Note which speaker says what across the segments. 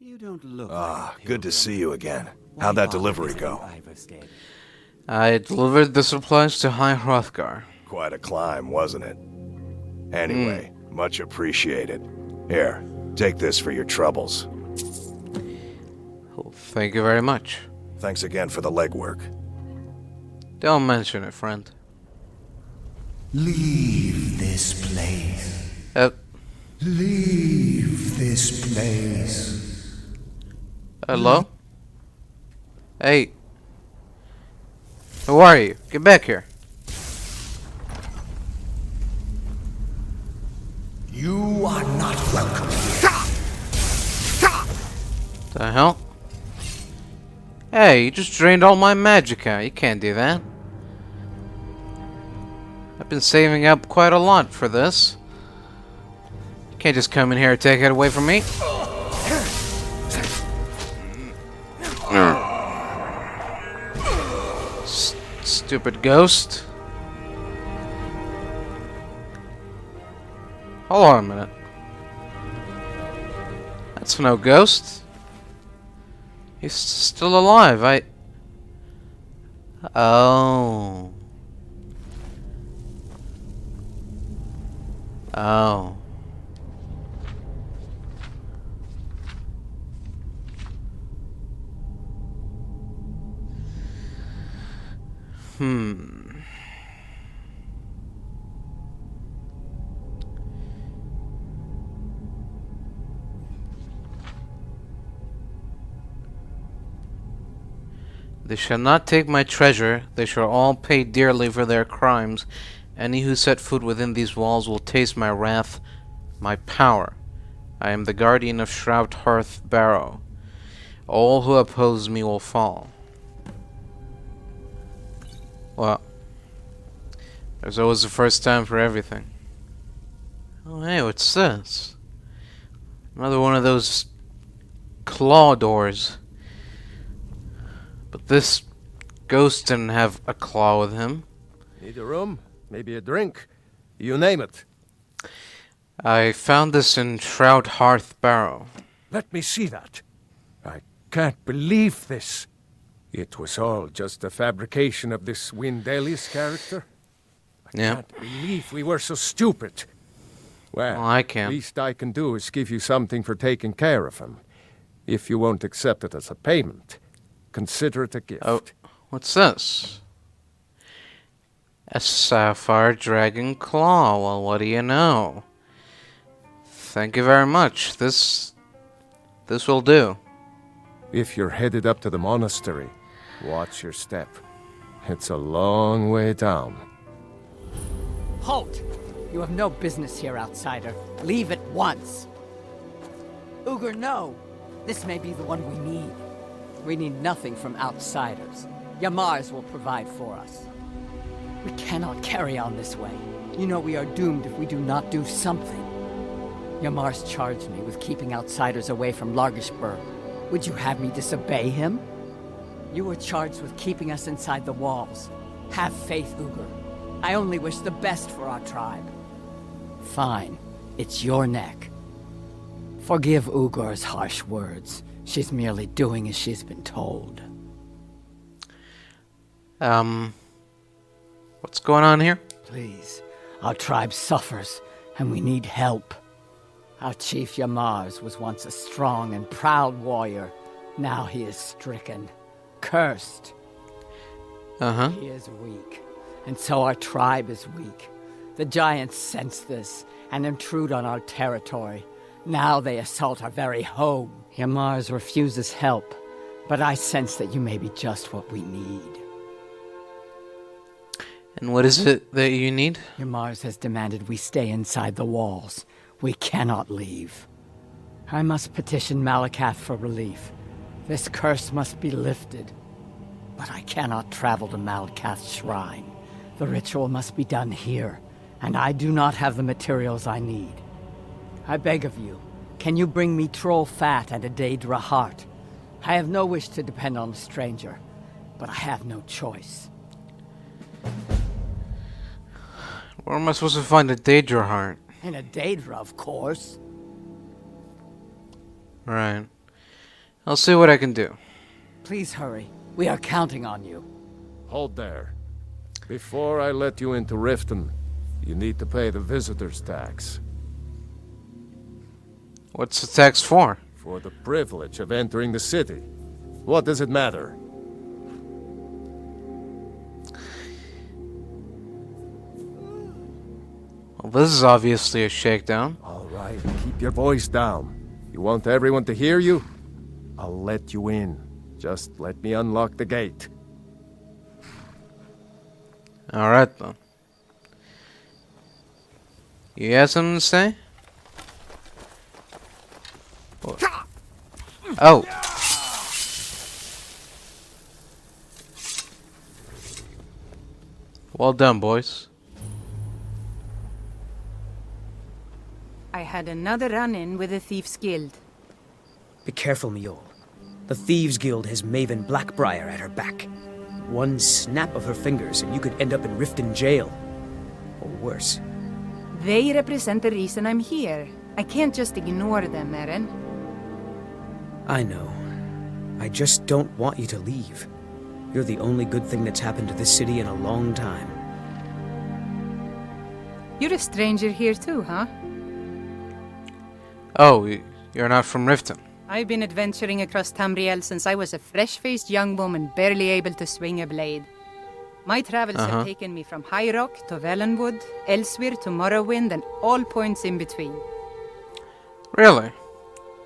Speaker 1: You don't look
Speaker 2: Good to see you again. How'd that delivery go?
Speaker 3: I delivered the supplies to High Hrothgar.
Speaker 2: Quite a climb, wasn't it? Anyway, much appreciated. Here, take this for your troubles.
Speaker 3: Well, thank you very much.
Speaker 2: Thanks again for the legwork.
Speaker 3: Don't mention it, friend.
Speaker 4: Leave this place. Leave this place.
Speaker 3: Hello? Hey. Who are you? Get back here.
Speaker 4: You are not welcome here.
Speaker 3: The hell? Hey, you just drained all my magicka. You can't do that. I've been saving up quite a lot for this. You can't just come in here and take it away from me. Stupid ghost. Hold on a minute. That's no ghost. He's still alive. Oh. Oh. They shall not take my treasure. They shall all pay dearly for their crimes. Any who set foot within these walls will taste my wrath, my power. I am the guardian of Shroud Hearth Barrow. All who oppose me will fall. Well, there's always a first time for everything. Oh, hey, what's this? Another one of those claw doors. But this ghost didn't have a claw with him.
Speaker 5: Need a room? Maybe a drink? You name it.
Speaker 3: I found this in Shroud Hearth Barrow.
Speaker 5: Let me see that. I can't believe this. It was all just a fabrication of this Windelius character. I can't believe we were so stupid. Well,
Speaker 3: I can't.
Speaker 5: Least I can do is give you something for taking care of him. If you won't accept it as a payment, consider it a gift.
Speaker 3: Oh, what's this? A sapphire dragon claw. Well, what do you know? Thank you very much. This will do.
Speaker 5: If you're headed up to the monastery, watch your step. It's a long way down.
Speaker 6: Halt! You have no business here, outsider. Leave at once. Ugur, no! This may be the one we need. We need nothing from outsiders. Yamars will provide for us. We cannot carry on this way. You know we are doomed if we do not do something. Yamars charged me with keeping outsiders away from Largishburg. Would you have me disobey him? You were charged with keeping us inside the walls. Have faith, Ugur. I only wish the best for our tribe. Fine. It's your neck. Forgive Ugur's harsh words. She's merely doing as she's been told.
Speaker 3: What's going on here?
Speaker 6: Please. Our tribe suffers, and we need help. Our chief Yamars was once a strong and proud warrior. Now he is stricken. Cursed. He is weak, and so our tribe is weak. The giants sense this, and intrude on our territory. Now they assault our very home. Yamars refuses help, but I sense that you may be just what we need.
Speaker 3: And what is it that you need?
Speaker 6: Yamars has demanded we stay inside the walls. We cannot leave. I must petition Malakath for relief. This curse must be lifted. But I cannot travel to Malakath's shrine. The ritual must be done here, and I do not have the materials I need. I beg of you, can you bring me troll fat and a Daedra heart? I have no wish to depend on a stranger, but I have no choice.
Speaker 3: Where am I supposed to find a Daedra heart?
Speaker 6: In a Daedra, of course.
Speaker 3: Right. I'll see what I can do.
Speaker 6: Please hurry. We are counting on you.
Speaker 5: Hold there. Before I let you into Riften, you need to pay the visitor's tax.
Speaker 3: What's the tax for?
Speaker 5: For the privilege of entering the city. What does it matter?
Speaker 3: Well, this is obviously a shakedown.
Speaker 5: All right, keep your voice down. You want everyone to hear you? I'll let you in. Just let me unlock the gate.
Speaker 3: Alright then. You have something to say? What? Oh. Well done, boys.
Speaker 1: I had another run-in with the Thieves' Guild.
Speaker 7: Be careful, Mjol. The Thieves' Guild has Maven Blackbriar at her back. One snap of her fingers and you could end up in Riften jail. Or worse.
Speaker 1: They represent the reason I'm here. I can't just ignore them, Eren.
Speaker 7: I know. I just don't want you to leave. You're the only good thing that's happened to this city in a long time.
Speaker 1: You're a stranger here too, huh?
Speaker 3: Oh, you're not from Riften.
Speaker 1: I've been adventuring across Tamriel since I was a fresh-faced young woman barely able to swing a blade. My travels have taken me from High Rock to Valenwood, elsewhere to Morrowind, and all points in between.
Speaker 3: Really?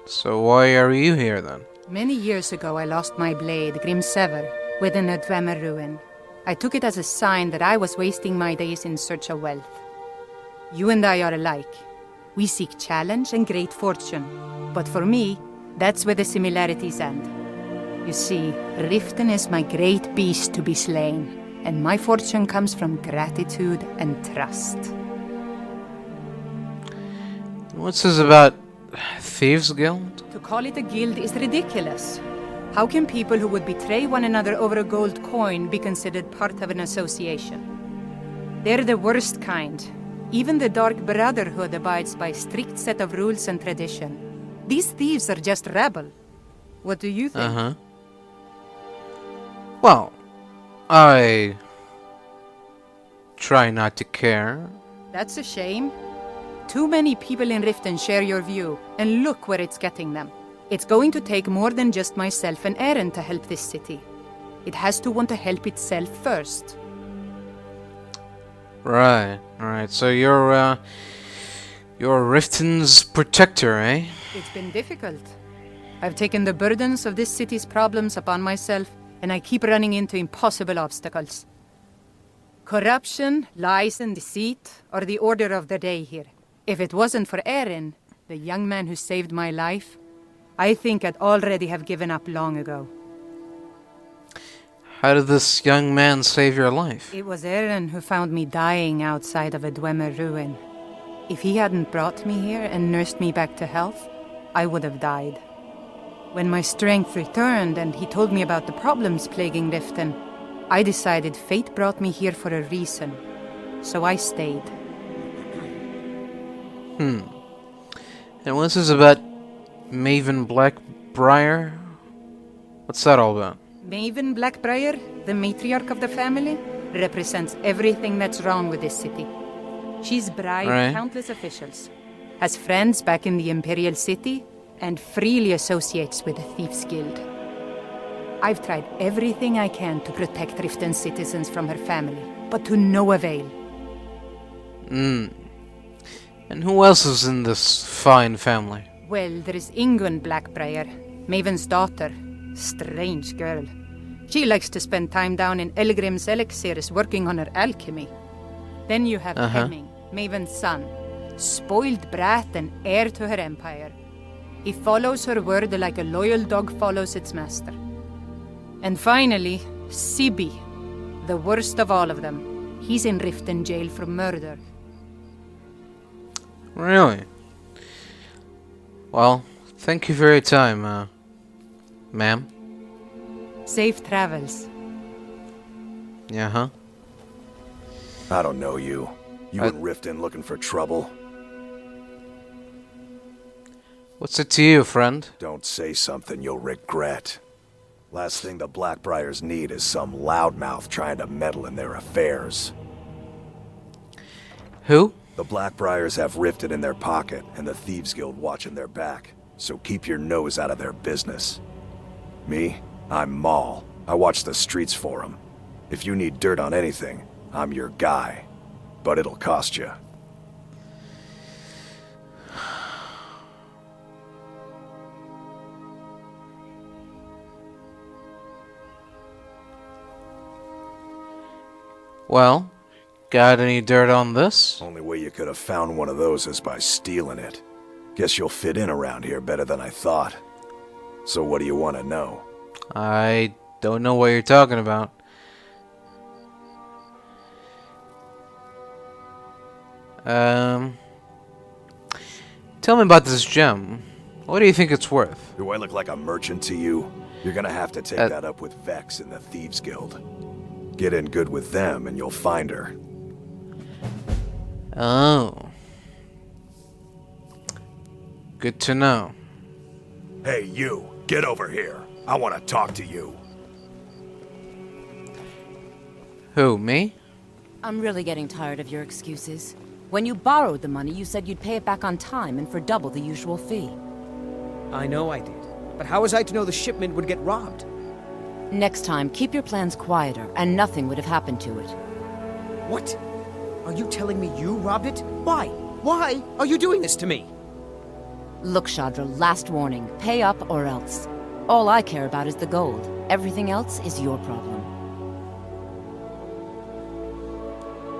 Speaker 3: So why are you here then?
Speaker 1: Many years ago I lost my blade, Grimsever, within a Dwemer ruin. I took it as a sign that I was wasting my days in search of wealth. You and I are alike. We seek challenge and great fortune. But for me, that's where the similarities end. You see, Riften is my great beast to be slain, and my fortune comes from gratitude and trust.
Speaker 3: What's this about Thieves' Guild?
Speaker 1: To call it a guild is ridiculous. How can people who would betray one another over a gold coin be considered part of an association? They're the worst kind. Even the Dark Brotherhood abides by a strict set of rules and tradition. These thieves are just rabble. What do you think?
Speaker 3: Well, I try not to care.
Speaker 1: That's a shame. Too many people in Riften share your view, and look where it's getting them. It's going to take more than just myself and Eren to help this city. It has to want to help itself first.
Speaker 3: Right. So you're Riften's protector, eh?
Speaker 1: It's been difficult. I've taken the burdens of this city's problems upon myself, and I keep running into impossible obstacles. Corruption, lies, and deceit are the order of the day here. If it wasn't for Eren, the young man who saved my life, I think I'd already have given up long ago.
Speaker 3: How did this young man save your life?
Speaker 1: It was Eren who found me dying outside of a Dwemer ruin. If he hadn't brought me here and nursed me back to health, I would have died. When my strength returned and he told me about the problems plaguing Riften, I decided fate brought me here for a reason. So I stayed.
Speaker 3: And what's this about Maven Blackbriar? What's that all about?
Speaker 1: Maven Blackbriar, the matriarch of the family, represents everything that's wrong with this city. She's bribed countless officials, has friends back in the Imperial City, and freely associates with the Thieves' Guild. I've tried everything I can to protect Riften citizens from her family, but to no avail.
Speaker 3: And who else is in this fine family?
Speaker 1: Well, there is Ingun Blackbriar, Maven's daughter. Strange girl. She likes to spend time down in Elgrim's elixirs working on her alchemy. Then you have Hemming, Maven's son. Spoiled brat and heir to her empire. He follows her word like a loyal dog follows its master. And finally, Sibi, the worst of all of them. He's in Riften jail for murder.
Speaker 3: Really? Well, thank you for your time, ma'am.
Speaker 1: Safe travels.
Speaker 3: Yeah,
Speaker 2: I don't know you. You in Riften looking for trouble?
Speaker 3: What's it to you, friend?
Speaker 2: Don't say something you'll regret. Last thing the Blackbriars need is some loudmouth trying to meddle in their affairs.
Speaker 3: Who?
Speaker 2: The Blackbriars have Riften in their pocket, and the Thieves Guild watching their back. So keep your nose out of their business. Me? I'm Maul. I watch the streets for them. If you need dirt on anything, I'm your guy. But it'll cost you.
Speaker 3: Well, got any dirt on this?
Speaker 2: Only way you could have found one of those is by stealing it. Guess you'll fit in around here better than I thought. So what do you want to know?
Speaker 3: I don't know what you're talking about. Tell me about this gem. What do you think it's worth?
Speaker 2: Do I look like a merchant to you? You're gonna have to take that up with Vex in the Thieves Guild. Get in good with them and you'll find her.
Speaker 3: Oh. Good to know.
Speaker 2: Hey, you! Get over here! I want to talk to you!
Speaker 3: Who, me?
Speaker 8: I'm really getting tired of your excuses. When you borrowed the money, you said you'd pay it back on time and for double the usual fee.
Speaker 7: I know I did. But how was I to know the shipment would get robbed?
Speaker 8: Next time, keep your plans quieter, and nothing would have happened to it.
Speaker 7: What? Are you telling me you robbed it? Why? Why are you doing this to me?
Speaker 8: Look, Shadra, last warning. Pay up or else. All I care about is the gold. Everything else is your problem.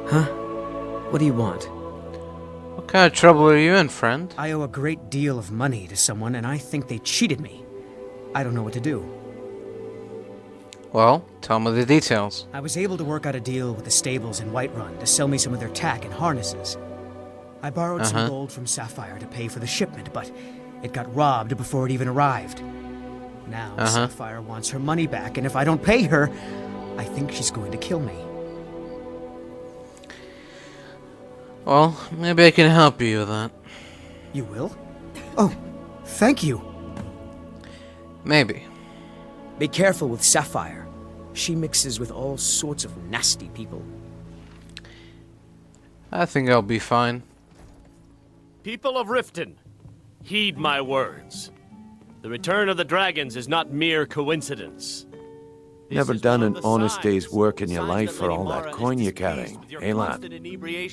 Speaker 7: Huh? What do you want?
Speaker 3: What kind of trouble are you in, friend?
Speaker 7: I owe a great deal of money to someone, and I think they cheated me. I don't know what to do.
Speaker 3: Well, tell me the details.
Speaker 7: I was able to work out a deal with the stables in Whiterun to sell me some of their tack and harnesses. I borrowed some gold from Sapphire to pay for the shipment, but it got robbed before it even arrived. Now Sapphire wants her money back, and if I don't pay her, I think she's going to kill me.
Speaker 3: Well, maybe I can help you with that.
Speaker 7: You will? Oh, thank you.
Speaker 3: Maybe.
Speaker 7: Be careful with Sapphire. She mixes with all sorts of nasty people.
Speaker 3: I think I'll be fine.
Speaker 9: People of Riften, heed my words. The return of the dragons is not mere coincidence.
Speaker 10: Never done an honest day's work in your life for all that coin you're carrying, eh, lad?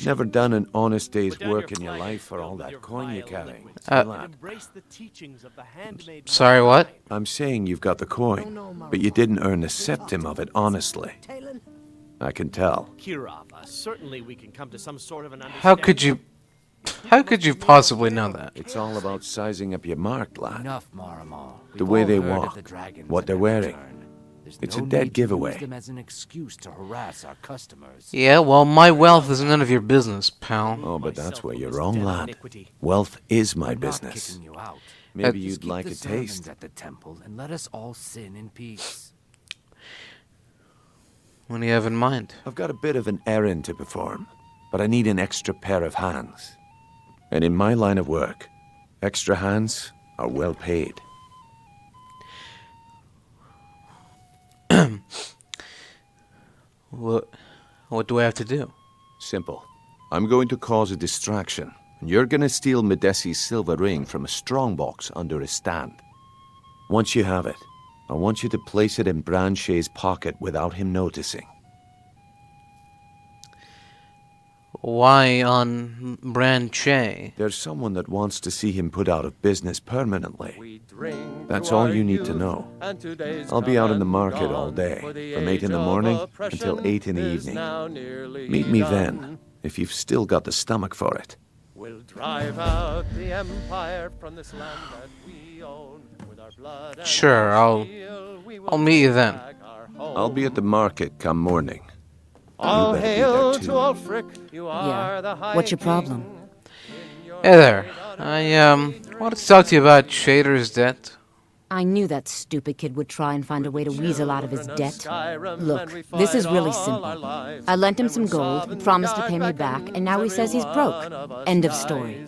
Speaker 10: Never done an honest day's work in your life for all that coin you're carrying, eh, lad?
Speaker 3: Sorry, what?
Speaker 10: I'm saying you've got the coin, but you didn't earn a septim of it honestly. I can tell.
Speaker 9: Certainly we can come to some sort of an
Speaker 3: How could you possibly know that?
Speaker 10: It's all about sizing up your mark, lad.
Speaker 11: Enough, Marama.
Speaker 10: The way they walk, what they're wearing. It's a dead giveaway.
Speaker 11: Use them as an excuse to harass our customers.
Speaker 3: Yeah, well, my wealth is none of your business, pal.
Speaker 10: Oh, but that's where you're wrong, lad. Wealth is my business. Maybe you'd like a taste.
Speaker 11: At the temple and let us all sin in peace.
Speaker 3: What do you have in mind?
Speaker 10: I've got a bit of an errand to perform, but I need an extra pair of hands. And in my line of work, extra hands are well paid.
Speaker 3: What do I have to do?
Speaker 10: Simple. I'm going to cause a distraction, and you're going to steal Medesi's silver ring from a strongbox under his stand. Once you have it, I want you to place it in Branche's pocket without him noticing.
Speaker 3: Why on Branche?
Speaker 10: There's someone that wants to see him put out of business permanently. That's all you need to know. I'll be out in the market all day, from 8 in the morning until 8 in the evening. Meet me then, if you've still got the stomach for it.
Speaker 12: We'll drive out the empire from this land that we own. With our blood and
Speaker 3: Sure, I'll meet you then.
Speaker 10: I'll be at the market come morning.
Speaker 12: All hail to Ulfric, you are the high
Speaker 8: What's your problem?
Speaker 3: Hey there. I wanted to talk to you about Shader's debt.
Speaker 8: I knew that stupid kid would try and find a way to weasel out of his debt. Look, this is really simple. I lent him some gold, he promised to pay me back, and now he says he's broke. End of story.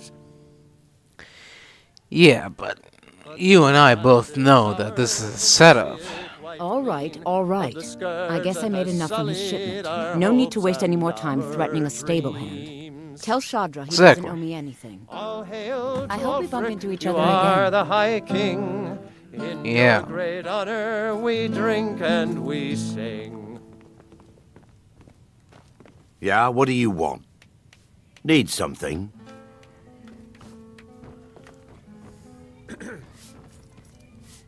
Speaker 3: Yeah, but you and I both know that this is a setup.
Speaker 8: All right, all right. I guess I made enough from his shipment. No need to waste any more time threatening a stable hand. Tell Shadra he doesn't owe me anything. I hope we bump into each other again.
Speaker 12: The High King. In your great honor we drink and we sing.
Speaker 13: Yeah, what do you want? Need something?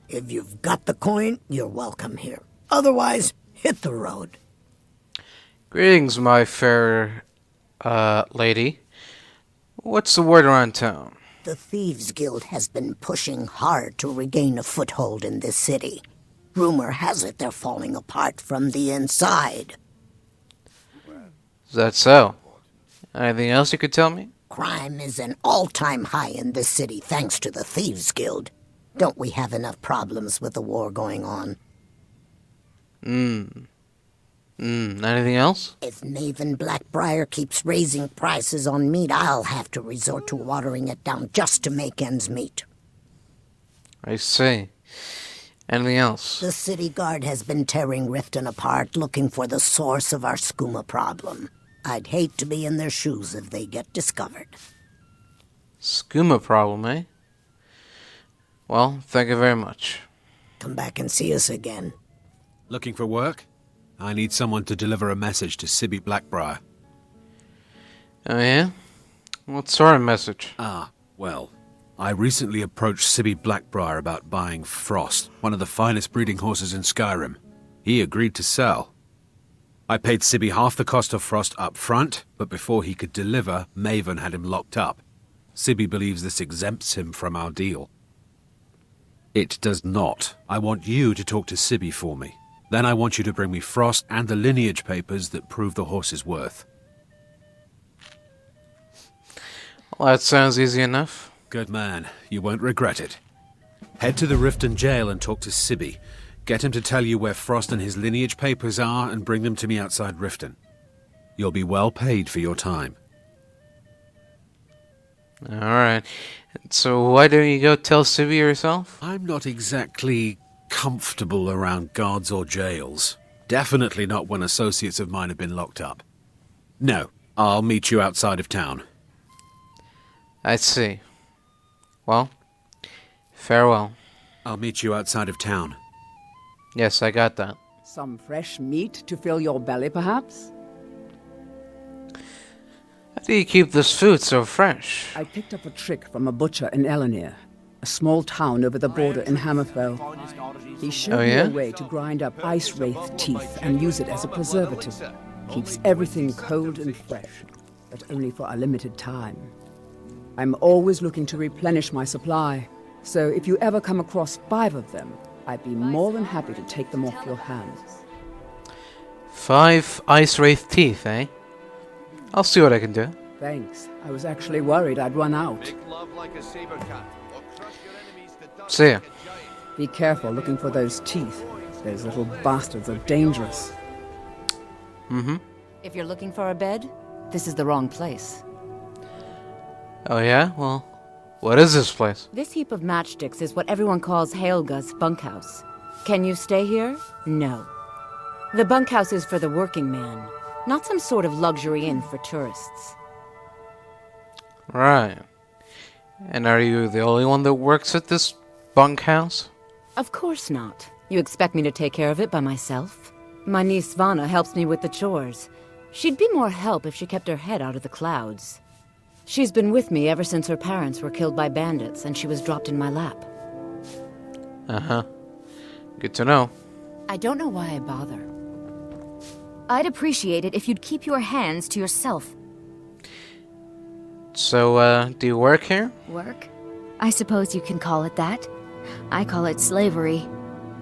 Speaker 14: If you've got the coin, you're welcome here. Otherwise, hit the road.
Speaker 3: Greetings, my fair, lady. What's the word around town?
Speaker 14: The Thieves Guild has been pushing hard to regain a foothold in this city. Rumor has it they're falling apart from the inside.
Speaker 3: Is that so? Anything else you could tell me?
Speaker 14: Crime is an all-time high in this city thanks to the Thieves Guild. Don't we have enough problems with the war going on?
Speaker 3: Anything else?
Speaker 14: If Maven Blackbriar keeps raising prices on meat, I'll have to resort to watering it down just to make ends meet.
Speaker 3: I see. Anything else?
Speaker 14: The city guard has been tearing Riften apart, looking for the source of our skooma problem. I'd hate to be in their shoes if they get discovered.
Speaker 3: Skooma problem, eh? Well, thank you very much.
Speaker 14: Come back and see us again.
Speaker 15: Looking for work? I need someone to deliver a message to Sibby Blackbriar.
Speaker 3: Oh yeah? What sort of message?
Speaker 15: Well, I recently approached Sibby Blackbriar about buying Frost, one of the finest breeding horses in Skyrim. He agreed to sell. I paid Sibby half the cost of Frost up front, but before he could deliver, Maven had him locked up. Sibby believes this exempts him from our deal. It does not. I want you to talk to Sibby for me. Then I want you to bring me Frost and the lineage papers that prove the horse's worth.
Speaker 3: Well, that sounds easy enough.
Speaker 15: Good man. You won't regret it. Head to the Riften jail and talk to Sibby. Get him to tell you where Frost and his lineage papers are and bring them to me outside Riften. You'll be well paid for your time.
Speaker 3: Alright. So why don't you go tell Sibby yourself?
Speaker 15: I'm not exactly comfortable around guards or jails. Definitely not when associates of mine have been locked up. No, I'll meet you outside of town.
Speaker 3: I see. Well, farewell.
Speaker 15: I'll meet you outside of town.
Speaker 3: Yes, I got that.
Speaker 6: Some fresh meat to fill your belly, perhaps?
Speaker 3: How do you keep this food so fresh?
Speaker 6: I picked up a trick from a butcher in Elenir, a small town over the border in Hammerfell. He showed me a way to grind up ice wraith teeth and use it as a preservative. Keeps everything cold and fresh, but only for a limited time. I'm always looking to replenish my supply, so if you ever come across 5 of them, I'd be more than happy to take them off your hands.
Speaker 3: 5 ice wraith teeth, eh? I'll see what I can do.
Speaker 6: Thanks. I was actually worried I'd run out.
Speaker 3: See ya.
Speaker 6: Be careful looking for those teeth. Those little bastards are dangerous.
Speaker 8: If you're looking for a bed, this is the wrong place.
Speaker 3: Oh yeah? Well, what is this place?
Speaker 8: This heap of matchsticks is what everyone calls Helga's bunkhouse. Can you stay here? No. The bunkhouse is for the working man, not some sort of luxury inn for tourists.
Speaker 3: Right. And are you the only one that works at this bunkhouse?
Speaker 8: Of course not. You expect me to take care of it by myself? My niece Svana helps me with the chores. She'd be more help if she kept her head out of the clouds. She's been with me ever since her parents were killed by bandits and she was dropped in my lap.
Speaker 3: Uh-huh. Good to know.
Speaker 8: I don't know why I bother.
Speaker 16: I'd appreciate it if you'd keep your hands to yourself.
Speaker 3: So, do you work here?
Speaker 16: Work? I suppose you can call it that. I call it slavery.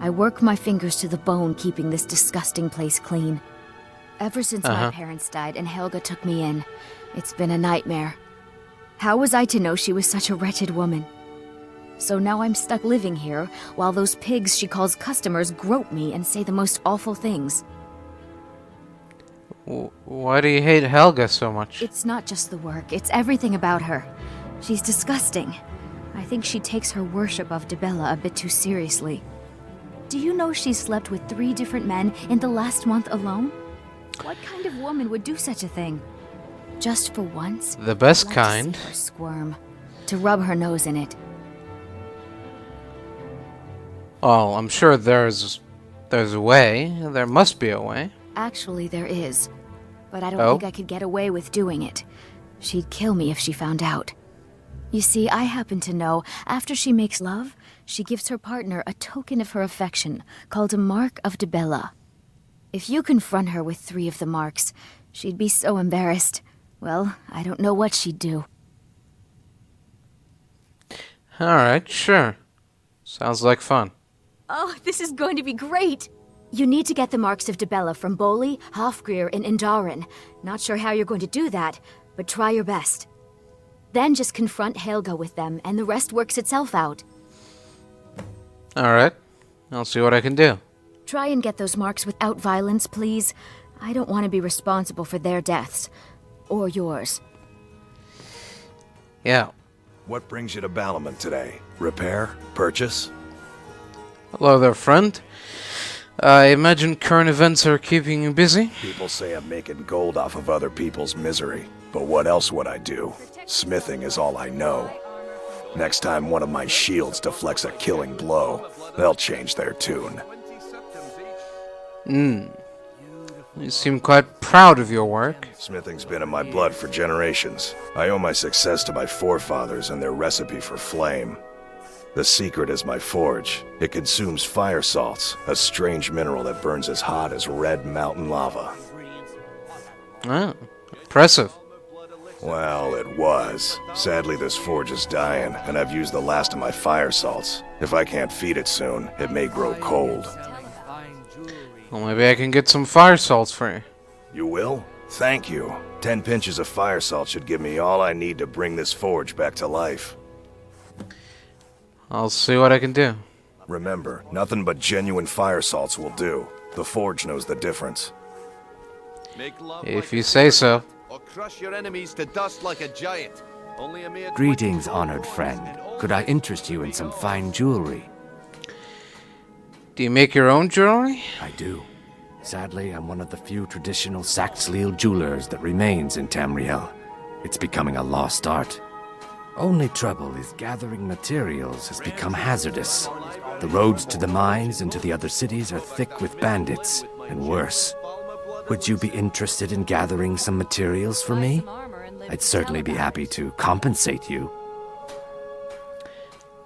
Speaker 16: I work my fingers to the bone keeping this disgusting place clean. Ever since my parents died and Helga took me in, it's been a nightmare. How was I to know she was such a wretched woman? So now I'm stuck living here, while those pigs she calls customers grope me and say the most awful things.
Speaker 3: Why do you hate Helga so much?
Speaker 16: It's not just the work, it's everything about her. She's disgusting. I think she takes her worship of Dibella a bit too seriously. Do you know she slept with 3 different men in the last month alone? What kind of woman would do such a thing? Just for once?
Speaker 3: The best
Speaker 16: I'd like
Speaker 3: kind.
Speaker 16: to see her squirm. To rub her nose in it.
Speaker 3: Oh, I'm sure there's a way. There must be a way.
Speaker 16: Actually, there is. But I don't think I could get away with doing it. She'd kill me if she found out. You see, I happen to know, after she makes love, she gives her partner a token of her affection, called a Mark of Dibella. If you confront her with 3 of the marks, she'd be so embarrassed. Well, I don't know what she'd do.
Speaker 3: Alright, sure. Sounds like fun.
Speaker 16: Oh, this is going to be great! You need to get the marks of Dibella from Boli, Hofgrir, and Indaren. Not sure how you're going to do that, but try your best. Then just confront Helga with them, and the rest works itself out.
Speaker 3: Alright. I'll see what I can do.
Speaker 16: Try and get those marks without violence, please. I don't want to be responsible for their deaths. Or yours.
Speaker 3: Yeah.
Speaker 2: What brings you to Balamant today? Repair? Purchase?
Speaker 3: Hello there, friend. I imagine current events are keeping you busy?
Speaker 2: People say I'm making gold off of other people's misery. But what else would I do? Smithing is all I know. Next time one of my shields deflects a killing blow, they'll change their tune.
Speaker 3: You seem quite proud of your work.
Speaker 2: Smithing's been in my blood for generations. I owe my success to my forefathers and their recipe for flame. The secret is my forge. It consumes fire salts, a strange mineral that burns as hot as red mountain lava.
Speaker 3: Oh, impressive.
Speaker 2: Well, it was. Sadly, this forge is dying, and I've used the last of my fire salts. If I can't feed it soon, it may grow cold.
Speaker 3: Well, maybe I can get some fire salts for you.
Speaker 2: You will? Thank you. 10 pinches of fire salt should give me all I need to bring this forge back to life.
Speaker 3: I'll see what I can do.
Speaker 2: Remember, nothing but genuine fire salts will do. The forge knows the difference.
Speaker 3: If you say so.
Speaker 13: Or crush your enemies to dust like a giant. Only a mere
Speaker 11: Greetings, honored friend. Could I interest you in some fine jewelry?
Speaker 3: Do you make your own jewelry?
Speaker 11: I do. Sadly, I'm one of the few traditional Saxhleel jewelers that remains in Tamriel. It's becoming a lost art. Only trouble is gathering materials has become hazardous. The roads to the mines and to the other cities are thick with bandits, and worse. Would you be interested in gathering some materials for me? I'd certainly be happy to compensate you.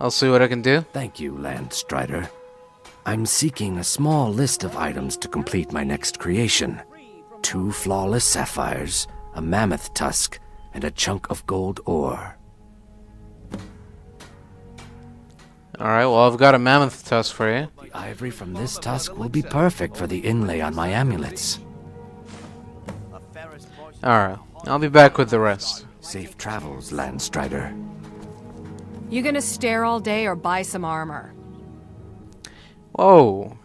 Speaker 3: I'll see what I can do.
Speaker 11: Thank you, Landstrider. I'm seeking a small list of items to complete my next creation. 2 flawless sapphires, a mammoth tusk, and a chunk of gold ore.
Speaker 3: Alright, well, I've got a mammoth tusk for you.
Speaker 11: The ivory from this tusk will be perfect for the inlay on my amulets.
Speaker 3: Alright, I'll be back with the rest.
Speaker 11: Safe travels, Landstrider.
Speaker 17: You gonna stare all day or buy some armor?
Speaker 3: Whoa.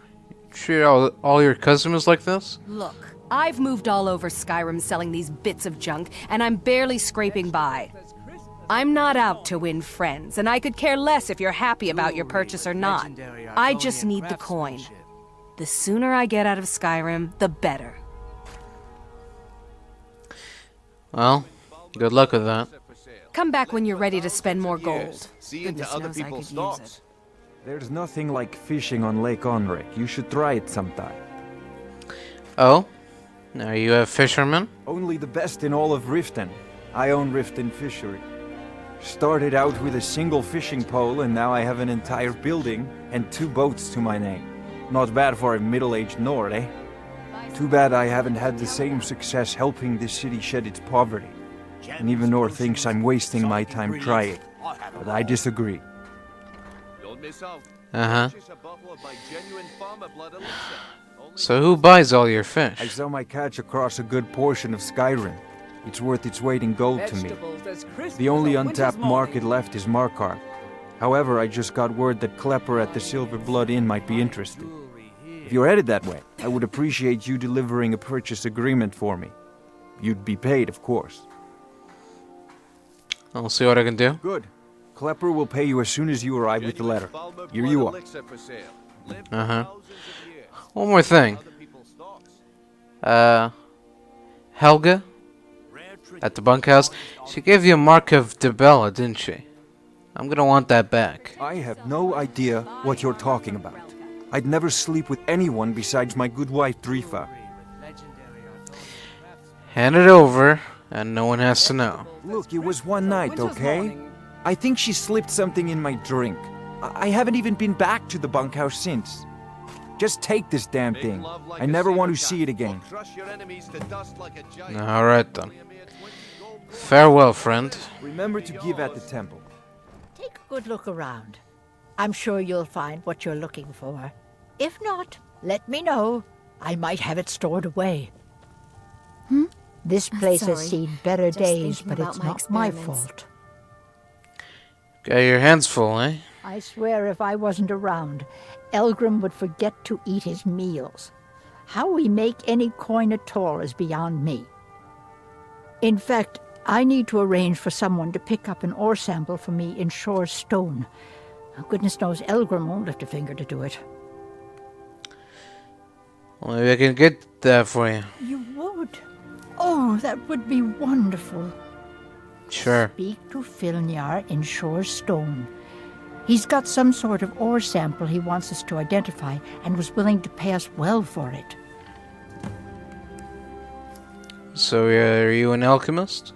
Speaker 3: Treat all your customers like this?
Speaker 17: Look, I've moved all over Skyrim selling these bits of junk, and I'm barely scraping by. I'm not out to win friends, and I could care less if you're happy about your purchase or not. I just need the coin. The sooner I get out of Skyrim, the better.
Speaker 3: Well, good luck with that.
Speaker 17: Come back when you're ready to spend more gold.
Speaker 13: See into other people's thoughts.
Speaker 18: There's nothing like fishing on Lake Onric. You should try it sometime.
Speaker 3: Oh? Are you a fisherman?
Speaker 18: Only the best in all of Riften. I own Riften Fishery. Started out with a single fishing pole, and now I have an entire building and 2 boats to my name. Not bad for a middle-aged Nord, eh? Too bad I haven't had the same success helping this city shed its poverty. And even Nord thinks I'm wasting my time trying. But I disagree.
Speaker 3: Uh-huh. So who buys all your fish?
Speaker 18: I sell my catch across a good portion of Skyrim. It's worth its weight in gold to me. The only untapped market left is Markarth. However, I just got word that Klepper at the Silver Blood Inn might be interested. If you're headed that way, I would appreciate you delivering a purchase agreement for me. You'd be paid, of course.
Speaker 3: I'll see what I can do.
Speaker 18: Good. Klepper will pay you as soon as you arrive with the letter. Here you are.
Speaker 3: One more thing. Helga? At the bunkhouse? She gave you a mark of Debella, didn't she? I'm gonna want that back.
Speaker 18: I have no idea what you're talking about. I'd never sleep with anyone besides my good wife, Drifa.
Speaker 3: Hand it over, and no one has to know.
Speaker 18: Look, it was one night, okay? I think she slipped something in my drink. I haven't even been back to the bunkhouse since. Just take this damn thing. I never want to see it again.
Speaker 3: Alright then. Farewell, friend.
Speaker 18: Remember to give at the temple.
Speaker 19: Take a good look around. I'm sure you'll find what you're looking for. If not, let me know. I might have it stored away. This place has seen better days, but it's not my fault.
Speaker 3: Got your hands full, eh?
Speaker 19: I swear if I wasn't around, Elgrim would forget to eat his meals. How we make any coin at all is beyond me. In fact, I need to arrange for someone to pick up an ore sample for me in Shore Stone. Goodness knows Elgrim won't lift a finger to do it.
Speaker 3: Well, maybe I can get that for you.
Speaker 19: You would? Oh, that would be wonderful.
Speaker 3: Sure.
Speaker 19: Speak to Filnyar in Shore Stone. He's got some sort of ore sample he wants us to identify and was willing to pay us well for it.
Speaker 3: So, are you an alchemist?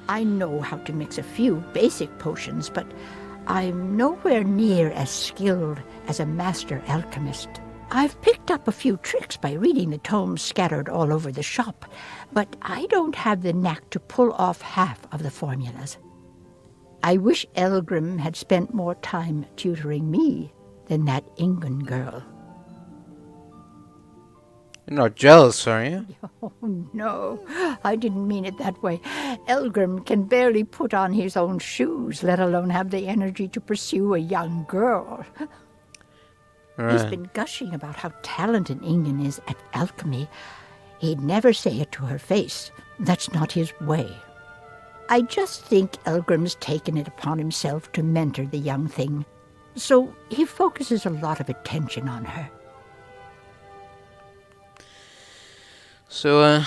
Speaker 19: I know how to mix a few basic potions, but I'm nowhere near as skilled as a master alchemist. I've picked up a few tricks by reading the tomes scattered all over the shop, but I don't have the knack to pull off half of the formulas. I wish Elgrim had spent more time tutoring me than that Ingun girl.
Speaker 3: You're not jealous, are you?
Speaker 19: Oh, no. I didn't mean it that way. Elgrim can barely put on his own shoes, let alone have the energy to pursue a young girl.
Speaker 3: Right.
Speaker 19: He's been gushing about how talented Ingun is at alchemy. He'd never say it to her face. That's not his way. I just think Elgrim's taken it upon himself to mentor the young thing, so he focuses a lot of attention on her.
Speaker 3: So,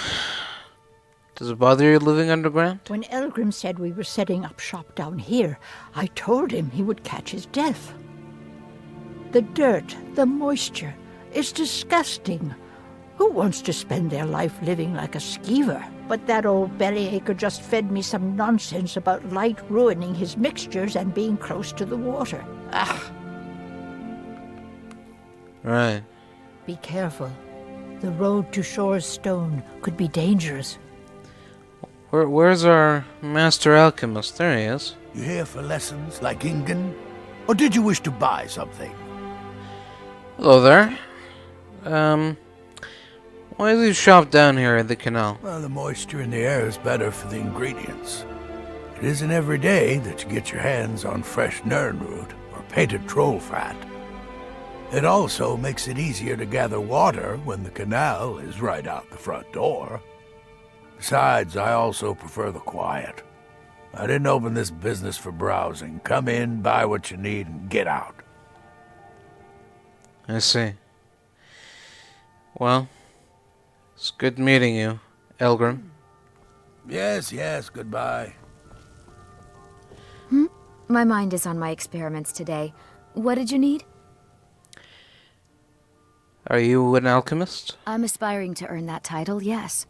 Speaker 3: does it bother you living underground?
Speaker 19: When Elgrim said we were setting up shop down here, I told him he would catch his death. The dirt, the moisture, it's disgusting. Who wants to spend their life living like a skeever? But that old bellyacre just fed me some nonsense about light ruining his mixtures and being close to the water. Ah!
Speaker 3: Right.
Speaker 19: Be careful. The road to Shore's Stone could be dangerous.
Speaker 3: Where's our master alchemist? There he is.
Speaker 13: You here for lessons like Ingun? Or did you wish to buy something?
Speaker 3: Hello there. Why is he shop down here at the canal?
Speaker 13: Well, the moisture in the air is better for the ingredients. It isn't every day that you get your hands on fresh nernroot or painted troll fat. It also makes it easier to gather water when the canal is right out the front door. Besides, I also prefer the quiet. I didn't open this business for browsing. Come in, buy what you need, and get out.
Speaker 3: I see. Well, it's good meeting you, Elgrim.
Speaker 13: Yes, goodbye.
Speaker 16: My mind is on my experiments today. What did you need?
Speaker 3: Are you an alchemist?
Speaker 16: I'm aspiring to earn that title, yes.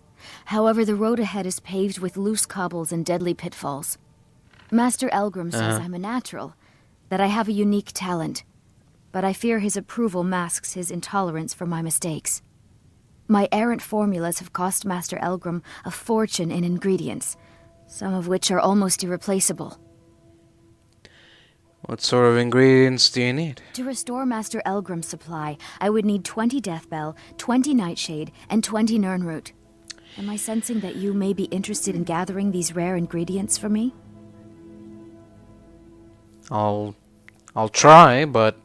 Speaker 16: However, the road ahead is paved with loose cobbles and deadly pitfalls. Master Elgrim says I'm a natural, that I have a unique talent, but I fear his approval masks his intolerance for my mistakes. My errant formulas have cost Master Elgrim a fortune in ingredients, some of which are almost irreplaceable.
Speaker 3: What sort of ingredients do you need?
Speaker 16: To restore Master Elgrim's supply, I would need 20 Deathbell, 20 Nightshade, and 20 Nernroot. Am I sensing that you may be interested in gathering these rare ingredients for me?
Speaker 3: I'll try, but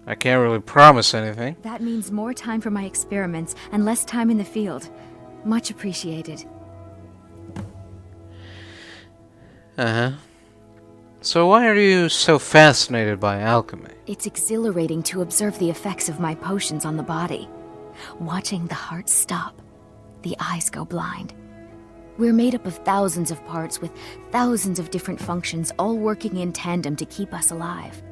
Speaker 3: I can't really promise anything.
Speaker 16: That means more time for my experiments and less time in the field. Much appreciated.
Speaker 3: So why are you so fascinated by alchemy?
Speaker 16: It's exhilarating to observe the effects of my potions on the body. Watching the heart stop, the eyes go blind. We're made up of thousands of parts with thousands of different functions, all working in tandem to keep us alive.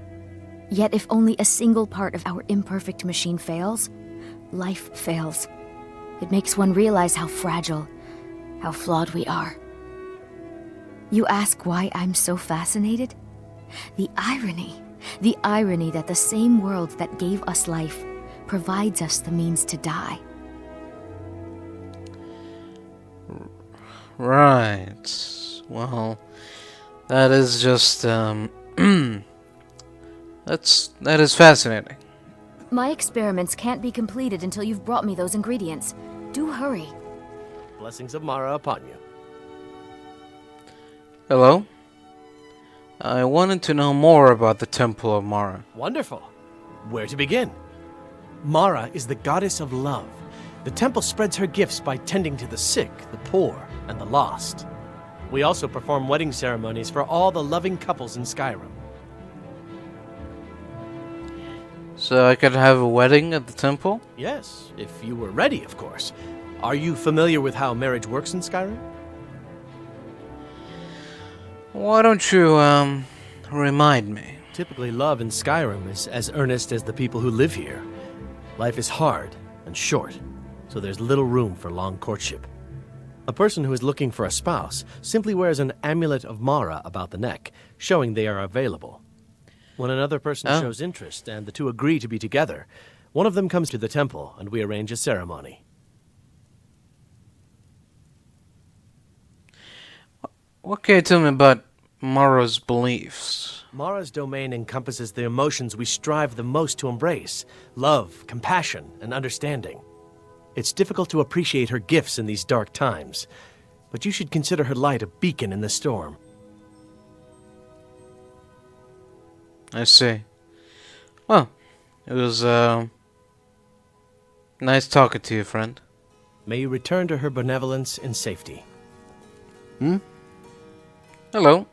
Speaker 16: Yet if only a single part of our imperfect machine fails, life fails. It makes one realize how fragile, how flawed we are. You ask why I'm so fascinated? The irony that the same world that gave us life provides us the means to die.
Speaker 3: Right. Well, that is just, that is fascinating.
Speaker 16: My experiments can't be completed until you've brought me those ingredients. Do hurry.
Speaker 9: Blessings of Mara upon you.
Speaker 3: Hello? I wanted to know more about the Temple of Mara.
Speaker 9: Wonderful. Where to begin? Mara is the goddess of love. The temple spreads her gifts by tending to the sick, the poor, and the lost. We also perform wedding ceremonies for all the loving couples in Skyrim.
Speaker 3: So I could have a wedding at the temple?
Speaker 9: Yes, if you were ready, of course. Are you familiar with how marriage works in Skyrim?
Speaker 3: Why don't you, remind me?
Speaker 9: Typically, love in Skyrim is as earnest as the people who live here. Life is hard and short, so there's little room for long courtship. A person who is looking for a spouse simply wears an amulet of Mara about the neck, showing they are available. When another person shows interest and the two agree to be together, one of them comes to the temple and we arrange a ceremony.
Speaker 3: What can you tell me about Mara's beliefs?
Speaker 9: Mara's domain encompasses the emotions we strive the most to embrace: love, compassion, and understanding. It's difficult to appreciate her gifts in these dark times, but you should consider her light a beacon in the storm.
Speaker 3: I see. Well, it was, nice talking to you, friend.
Speaker 9: May you return to her benevolence in safety.
Speaker 3: Hello.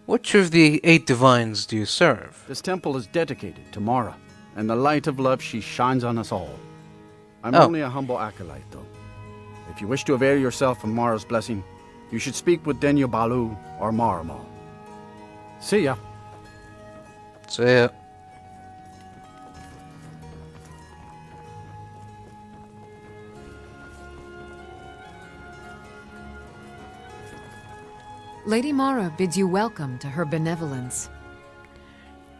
Speaker 3: Which of the 8 divines do you serve?
Speaker 20: This temple is dedicated to Mara, and the light of love she shines on us all. I'm only a humble acolyte, though. If you wish to avail yourself of Mara's blessing, you should speak with Denya Balu or Maramal. See ya.
Speaker 3: See ya.
Speaker 17: Lady Mara bids you welcome to her benevolence.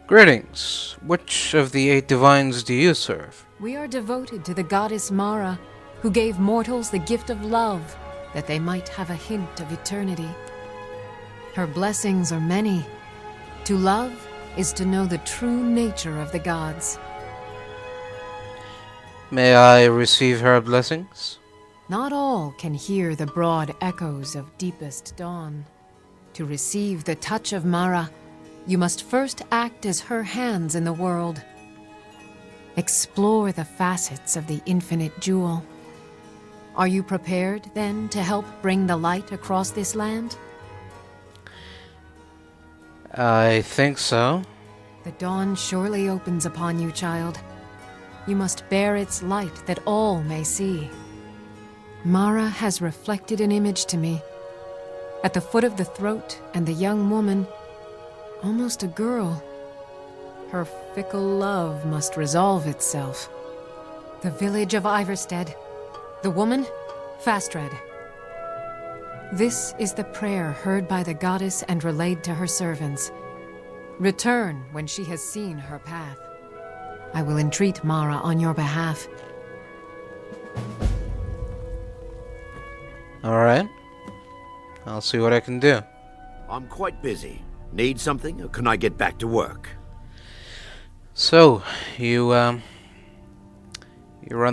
Speaker 3: Greetings. Which of the 8 divines do you serve?
Speaker 17: We are devoted to the goddess Mara, who gave mortals the gift of love, that they might have a hint of eternity. Her blessings are many. To love is to know the true nature of the gods.
Speaker 3: May I receive her blessings?
Speaker 17: Not all can hear the broad echoes of deepest dawn. To receive the touch of Mara, you must first act as her hands in the world. Explore the facets of the infinite jewel. Are you prepared, then, to help bring the light across this land?
Speaker 3: I think so.
Speaker 17: The dawn surely opens upon you, child. You must bear its light that all may see. Mara has reflected an image to me. At the foot of the throat and the young woman, almost a girl. Her fickle love must resolve itself. The village of Iverstead. The woman, Fastred. This is the prayer heard by the goddess and relayed to her servants. Return when she has seen her path. I will entreat Mara on your behalf.
Speaker 3: Alright. I'll see what I can do.
Speaker 21: I'm quite busy. Need something, or can I get back to work?
Speaker 3: So, you run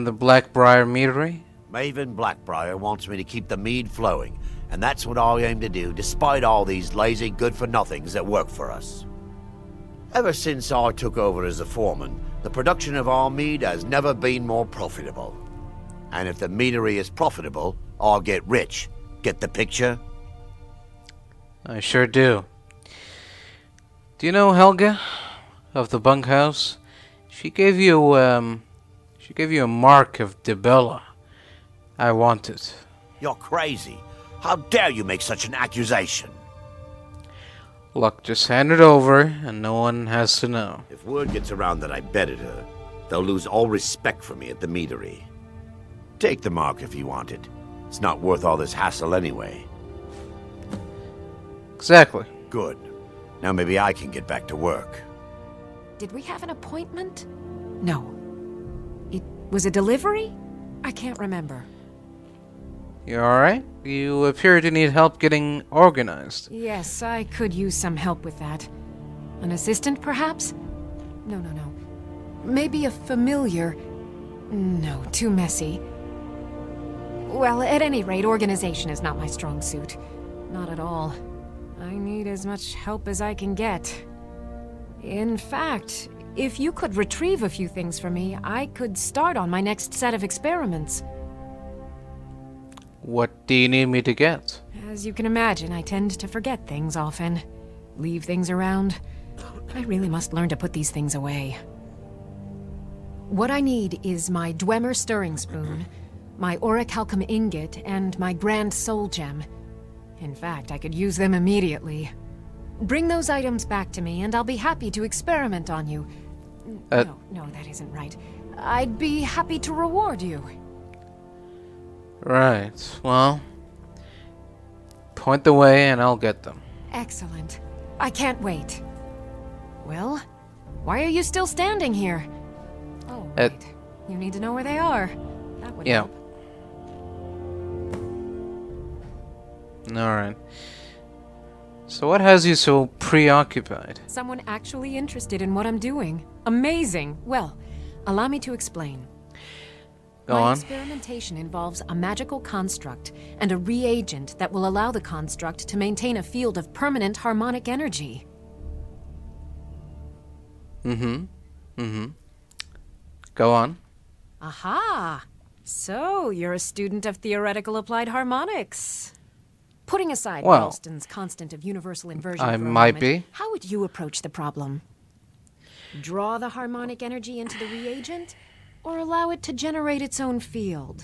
Speaker 3: the Blackbriar meadery?
Speaker 21: Maven Blackbriar wants me to keep the mead flowing, and that's what I aim to do, despite all these lazy good-for-nothings that work for us. Ever since I took over as a foreman, the production of our mead has never been more profitable. And if the meadery is profitable, I'll get rich. Get the picture?
Speaker 3: I sure do. Do you know Helga of the bunkhouse? She gave you a mark of Debella. I want it.
Speaker 21: You're crazy. How dare you make such an accusation?
Speaker 3: Look, just hand it over, and no one has to know.
Speaker 21: If word gets around that I bedded her, they'll lose all respect for me at the meadery. Take the mark if you want it. It's not worth all this hassle anyway.
Speaker 3: Exactly.
Speaker 21: Good. Now maybe I can get back to work.
Speaker 17: Did we have an appointment? No. It was a delivery? I can't remember.
Speaker 3: You alright? You appear to need help getting organized.
Speaker 17: Yes, I could use some help with that. An assistant, perhaps? No. Maybe a familiar. No, too messy. Well, at any rate, organization is not my strong suit. Not at all. I need as much help as I can get. In fact, if you could retrieve a few things for me, I could start on my next set of experiments.
Speaker 3: What do you need me to get?
Speaker 17: As you can imagine, I tend to forget things often. Leave things around. I really must learn to put these things away. What I need is my Dwemer stirring spoon, my orichalcum ingot, and my Grand Soul Gem. In fact, I could use them immediately. Bring those items back to me, and I'll be happy to experiment on you. No, that isn't right. I'd be happy to reward you.
Speaker 3: Right, well, point the way and I'll get them.
Speaker 17: Excellent. I can't wait. Well, why are you still standing here? Oh, right. You need to know where they are. That would help.
Speaker 3: Alright. So what has you so preoccupied?
Speaker 17: Someone actually interested in what I'm doing. Amazing. Well, allow me to explain. My experimentation involves a magical construct and a reagent that will allow the construct to maintain a field of permanent harmonic energy.
Speaker 3: Go on.
Speaker 17: Aha! So, you're a student of theoretical applied harmonics. Putting aside Ralston's constant of universal inversion for a moment, how would you approach the problem? Draw the harmonic energy into the reagent? Or allow it to generate its own field?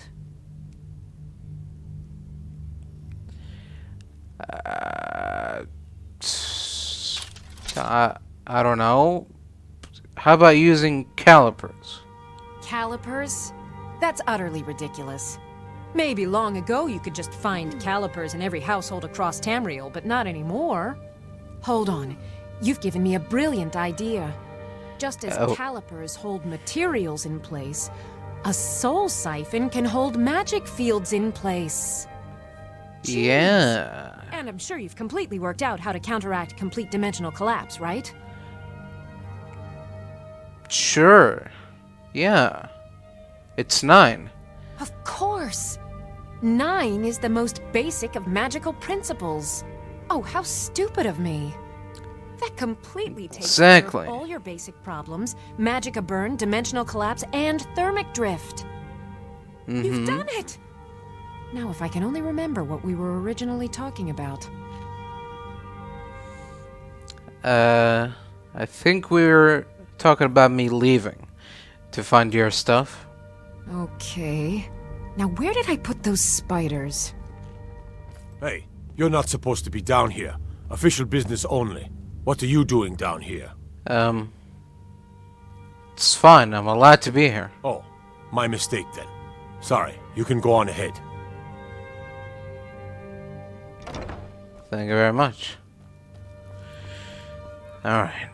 Speaker 3: I don't know. How about using calipers?
Speaker 17: Calipers? That's utterly ridiculous. Maybe long ago you could just find calipers in every household across Tamriel, but not anymore. Hold on. You've given me a brilliant idea. Just as calipers hold materials in place, a soul siphon can hold magic fields in place. Jeez.
Speaker 3: Yeah.
Speaker 17: And I'm sure you've completely worked out how to counteract complete dimensional collapse, right?
Speaker 3: Sure. Yeah. It's 9.
Speaker 17: Of course. 9 is the most basic of magical principles. Oh, how stupid of me. That completely takes care of all your basic problems: magicka burn, dimensional collapse, and thermic drift. You've done it! Now, if I can only remember what we were originally talking about.
Speaker 3: I think we were talking about me leaving to find your stuff.
Speaker 17: Okay. Now, where did I put those spiders?
Speaker 5: Hey, you're not supposed to be down here. Official business only. What are you doing down here?
Speaker 3: It's fine. I'm allowed to be here.
Speaker 5: Oh, my mistake then. Sorry, you can go on ahead.
Speaker 3: Thank you very much. Alright.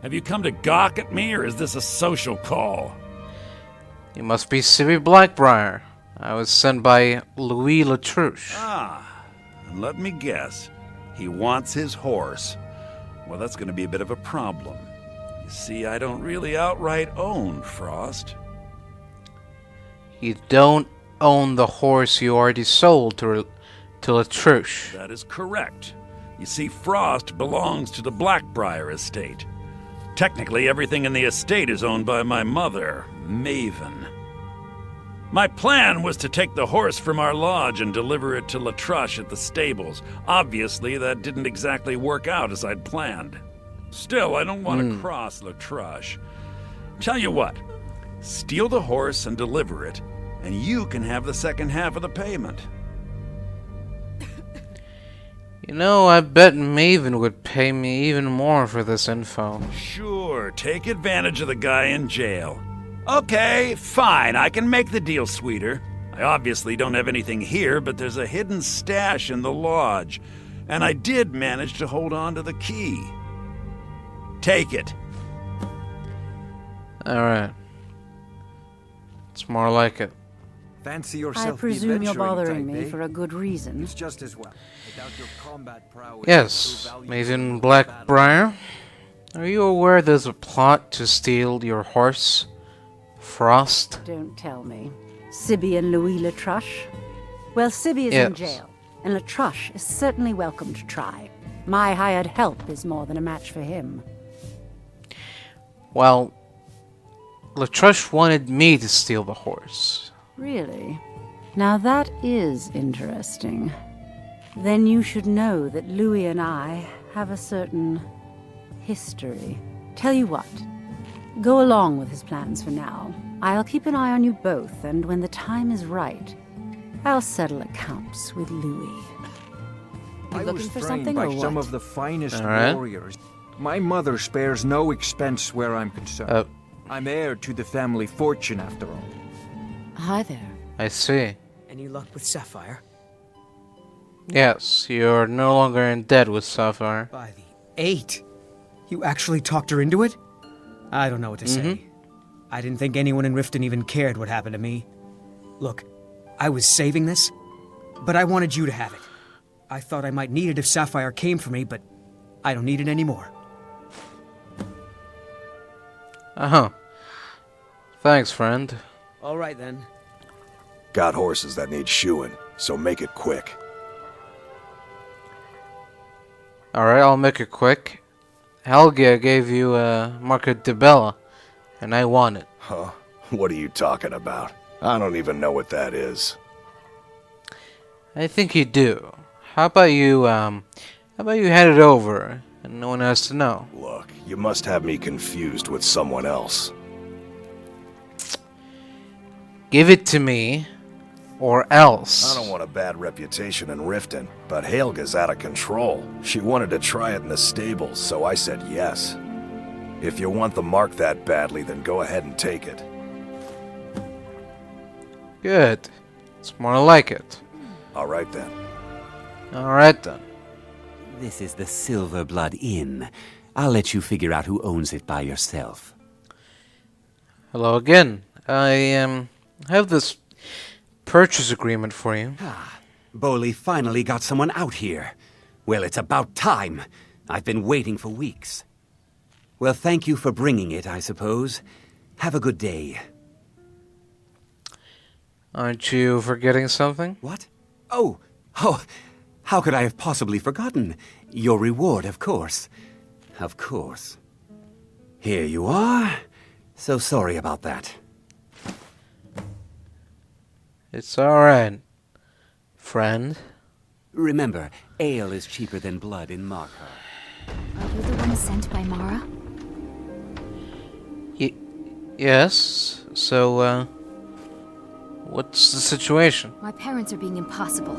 Speaker 4: Have you come to gawk at me, or is this a social call?
Speaker 3: You must be Sibby Blackbriar. I was sent by Louis Letrush.
Speaker 4: Ah, and let me guess. He wants his horse. Well, that's going to be a bit of a problem. You see, I don't really outright own Frost.
Speaker 3: You don't own the horse you already sold to Letrush.
Speaker 4: That is correct. You see, Frost belongs to the Blackbriar estate. Technically, everything in the estate is owned by my mother, Maven. My plan was to take the horse from our lodge and deliver it to Letrush at the stables. Obviously, that didn't exactly work out as I'd planned. Still, I don't want to cross Letrush. Tell you what, steal the horse and deliver it, and you can have the second half of the payment.
Speaker 3: You know, I bet Maven would pay me even more for this info.
Speaker 4: Sure, take advantage of the guy in jail. Okay, fine, I can make the deal sweeter. I obviously don't have anything here, but there's a hidden stash in the lodge, and I did manage to hold on to the key. Take it.
Speaker 3: Alright. It's more like it.
Speaker 18: Fancy yourself
Speaker 1: I presume you're
Speaker 18: adventuring
Speaker 1: bothering
Speaker 18: type,
Speaker 1: me
Speaker 18: eh?
Speaker 1: for a good reason.
Speaker 18: It's just as well. I doubt your combat prowess
Speaker 3: Yes, Maven Blackbriar. Are you aware there's a plot to steal your horse, Frost?
Speaker 1: Don't tell me. Sibby and Louis Letrush? Well, Sibby is in jail, and Letrush is certainly welcome to try. My hired help is more than a match for him.
Speaker 3: Well, Letrush wanted me to steal the horse.
Speaker 1: Really? Now that is interesting. Then you should know that Louis and I have a certain history. Tell you what, go along with his plans for now. I'll keep an eye on you both, and when the time is right, I'll settle accounts with Louis.
Speaker 18: I
Speaker 1: looking
Speaker 18: was
Speaker 1: for
Speaker 18: trained
Speaker 1: something
Speaker 18: by
Speaker 1: or
Speaker 18: some
Speaker 1: what?
Speaker 18: of the finest
Speaker 3: All right.
Speaker 18: warriors. My mother spares no expense where I'm concerned. I'm heir to the family fortune, after all.
Speaker 1: Hi there.
Speaker 3: I see.
Speaker 7: Any luck with Sapphire?
Speaker 3: Yes, you're no longer in debt with Sapphire.
Speaker 7: By the 8. You actually talked her into it? I don't know what to say. I didn't think anyone in Riften even cared what happened to me. Look, I was saving this, but I wanted you to have it. I thought I might need it if Sapphire came for me, but I don't need it anymore.
Speaker 3: Uh-huh. Thanks, friend.
Speaker 7: All right, then.
Speaker 2: Got horses that need shoeing, so make it quick.
Speaker 3: Alright, I'll make it quick. Helga gave you a Marca de Bella, and I want it.
Speaker 2: Huh? What are you talking about? I don't even know what that is.
Speaker 3: I think you do. How about you hand it over, and no one has to know?
Speaker 2: Look, you must have me confused with someone else.
Speaker 3: Give it to me, or else.
Speaker 2: I don't want a bad reputation in Riften, but Helga's out of control. She wanted to try it in the stables, so I said yes. If you want the mark that badly, then go ahead and take it.
Speaker 3: Good. It's more like it.
Speaker 2: Alright then.
Speaker 3: Alright then.
Speaker 22: This is the Silver Blood Inn. I'll let you figure out who owns it by yourself.
Speaker 3: Hello again. I have this purchase agreement for you.
Speaker 22: Boley finally got someone out here. Well, it's about time. I've been waiting for weeks. Well, thank you for bringing it, I suppose. Have a good day.
Speaker 3: Aren't you forgetting something?
Speaker 22: What? Oh, how could I have possibly forgotten? Your reward, of course. Of course. Here you are. So sorry about that.
Speaker 3: It's alright, friend.
Speaker 22: Remember, ale is cheaper than blood in Markar.
Speaker 16: Are you the one sent by Mara?
Speaker 3: Yes. So, what's the situation?
Speaker 16: My parents are being impossible.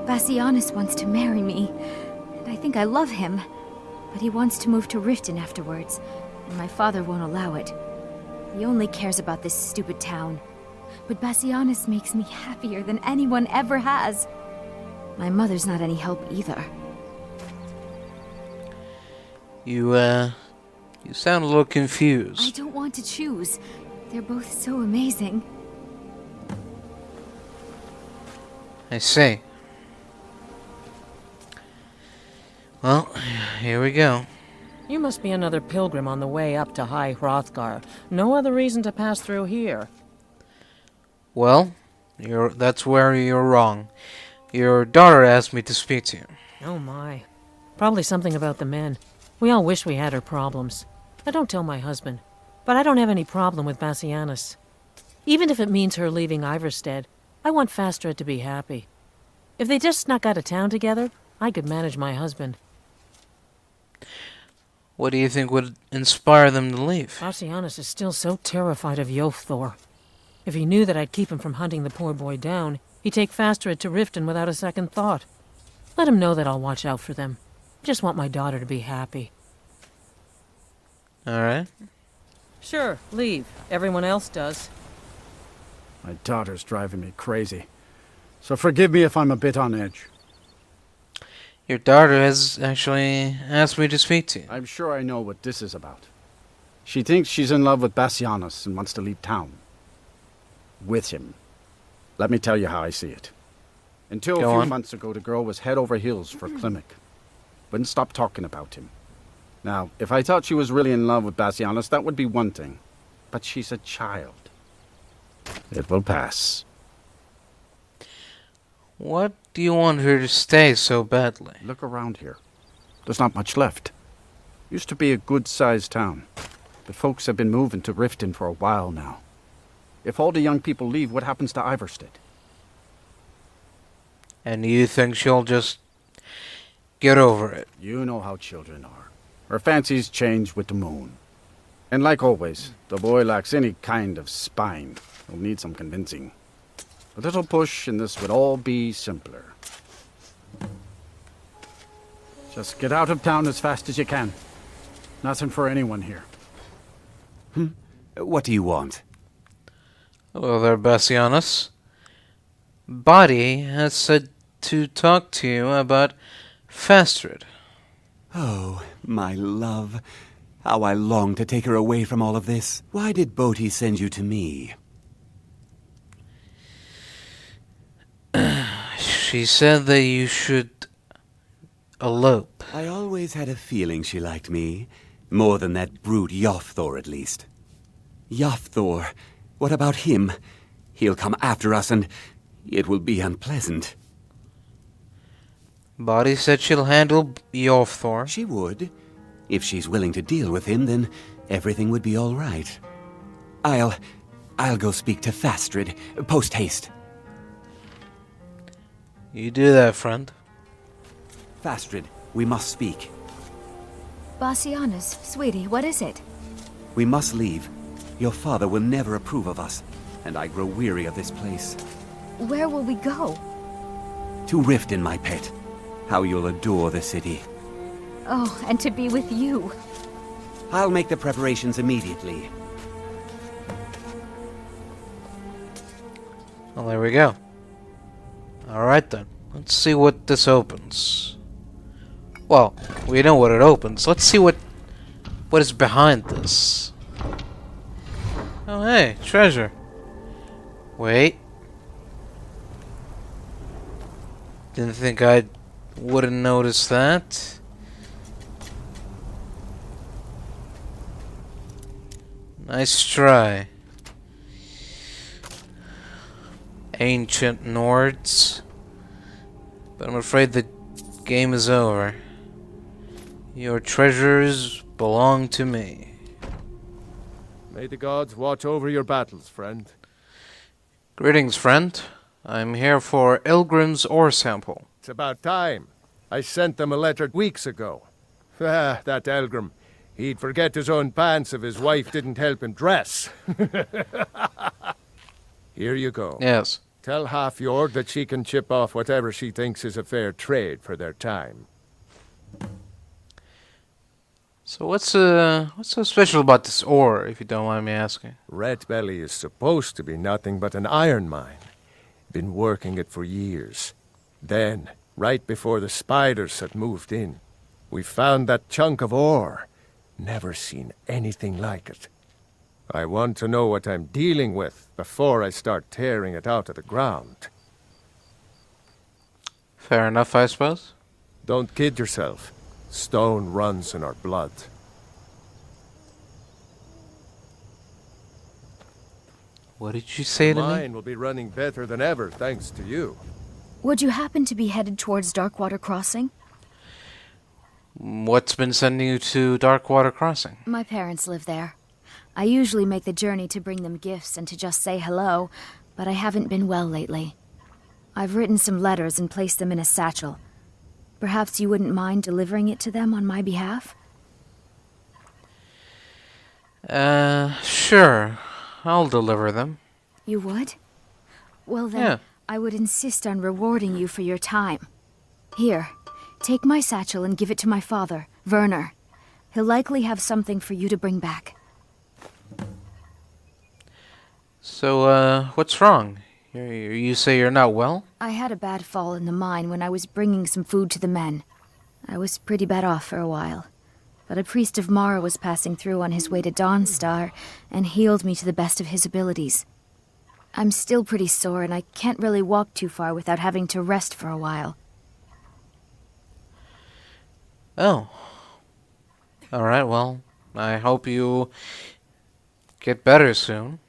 Speaker 16: Bassianus wants to marry me, and I think I love him. But he wants to move to Riften afterwards, and my father won't allow it. He only cares about this stupid town. But Bassianus makes me happier than anyone ever has. My mother's not any help either.
Speaker 3: You sound a little confused.
Speaker 16: I don't want to choose. They're both so amazing.
Speaker 3: I see. Well, here we go.
Speaker 23: You must be another pilgrim on the way up to High Hrothgar. No other reason to pass through here.
Speaker 3: Well, that's where you're wrong. Your daughter asked me to speak to you.
Speaker 23: Oh my. Probably something about the men. We all wish we had her problems. I don't tell my husband, but I don't have any problem with Bassianus. Even if it means her leaving Iverstead, I want Fastred to be happy. If they just snuck out of town together, I could manage my husband.
Speaker 3: What do you think would inspire them to leave?
Speaker 23: Bassianus is still so terrified of Yofthor. If he knew that I'd keep him from hunting the poor boy down, he'd take Fastred to Riften without a second thought. Let him know that I'll watch out for them. Just want my daughter to be happy.
Speaker 3: Alright.
Speaker 23: Sure, leave. Everyone else does.
Speaker 20: My daughter's driving me crazy. So forgive me if I'm a bit on edge.
Speaker 3: Your daughter has actually asked me to speak to you.
Speaker 20: I'm sure I know what this is about. She thinks she's in love with Bassianus and wants to leave town. With him. Let me tell you how I see it. Until a few months ago, the girl was head over heels for Klimek. Wouldn't stop talking about him. Now, if I thought she was really in love with Bassianus, that would be one thing. But she's a child. It will pass.
Speaker 3: What do you want her to stay so badly?
Speaker 20: Look around here. There's not much left. Used to be a good-sized town. But folks have been moving to Riften for a while now. If all the young people leave, what happens to Iverstead?
Speaker 3: And you think she'll just get over it?
Speaker 20: You know how children are. Her fancies change with the moon. And like always, the boy lacks any kind of spine. He'll need some convincing. A little push and this would all be simpler. Just get out of town as fast as you can. Nothing for anyone here.
Speaker 22: What do you want?
Speaker 3: Hello there, Bassianus. Body has said to talk to you about Fastred.
Speaker 22: Oh, my love. How I long to take her away from all of this. Why did Bodhi send you to me?
Speaker 3: She said that you should elope.
Speaker 22: I always had a feeling she liked me. More than that brute Yofthor, at least. Yofthor, what about him? He'll come after us and it will be unpleasant.
Speaker 3: Body said she'll handle Yofthor.
Speaker 22: She would. If she's willing to deal with him, then everything would be all right. I'll go speak to Fastred, post-haste.
Speaker 3: You do that, friend.
Speaker 22: Fastred, we must speak.
Speaker 16: Bassianus, sweetie, what is it?
Speaker 22: We must leave. Your father will never approve of us, and I grow weary of this place.
Speaker 16: Where will we go?
Speaker 22: To Riften, my pet. How you'll adore the city.
Speaker 16: Oh, and to be with you.
Speaker 22: I'll make the preparations immediately.
Speaker 3: Well, there we go. Alright then. Let's see what this opens. Well, we know what it opens. Let's see what is behind this. Oh hey, treasure. Wait. Didn't think I wouldn't notice that. Nice try. Ancient Nords. But I'm afraid the game is over. Your treasures belong to me.
Speaker 5: May the gods watch over your battles, friend.
Speaker 3: Greetings, friend. I'm here for Ilgrim's ore sample.
Speaker 5: It's about time. I sent them a letter weeks ago. Ah, that Elgrim. He'd forget his own pants if his wife didn't help him dress. Here you go.
Speaker 3: Yes.
Speaker 5: Tell Half-Yord that she can chip off whatever she thinks is a fair trade for their time.
Speaker 3: So what's so special about this ore, if you don't mind me asking?
Speaker 5: Red Belly is supposed to be nothing but an iron mine. Been working it for years. Then, right before the spiders had moved in, we found that chunk of ore. Never seen anything like it. I want to know what I'm dealing with before I start tearing it out of the ground.
Speaker 3: Fair enough, I suppose.
Speaker 5: Don't kid yourself. Stone runs in our blood.
Speaker 3: What did you say to me?
Speaker 5: Mine will be running better than ever, thanks to you.
Speaker 16: Would you happen to be headed towards Darkwater Crossing?
Speaker 3: What's been sending you to Darkwater Crossing?
Speaker 16: My parents live there. I usually make the journey to bring them gifts and to just say hello, but I haven't been well lately. I've written some letters and placed them in a satchel. Perhaps you wouldn't mind delivering it to them on my behalf?
Speaker 3: Sure. I'll deliver them.
Speaker 16: You would? Well then,
Speaker 3: Yeah.
Speaker 16: I would insist on rewarding you for your time. Here, take my satchel and give it to my father, Werner. He'll likely have something for you to bring back.
Speaker 3: So, what's wrong? You say you're not well?
Speaker 16: I had a bad fall in the mine when I was bringing some food to the men. I was pretty bad off for a while. But a priest of Mara was passing through on his way to Dawnstar and healed me to the best of his abilities. I'm still pretty sore and I can't really walk too far without having to rest for a while.
Speaker 3: Oh. Alright, well, I hope you get better soon.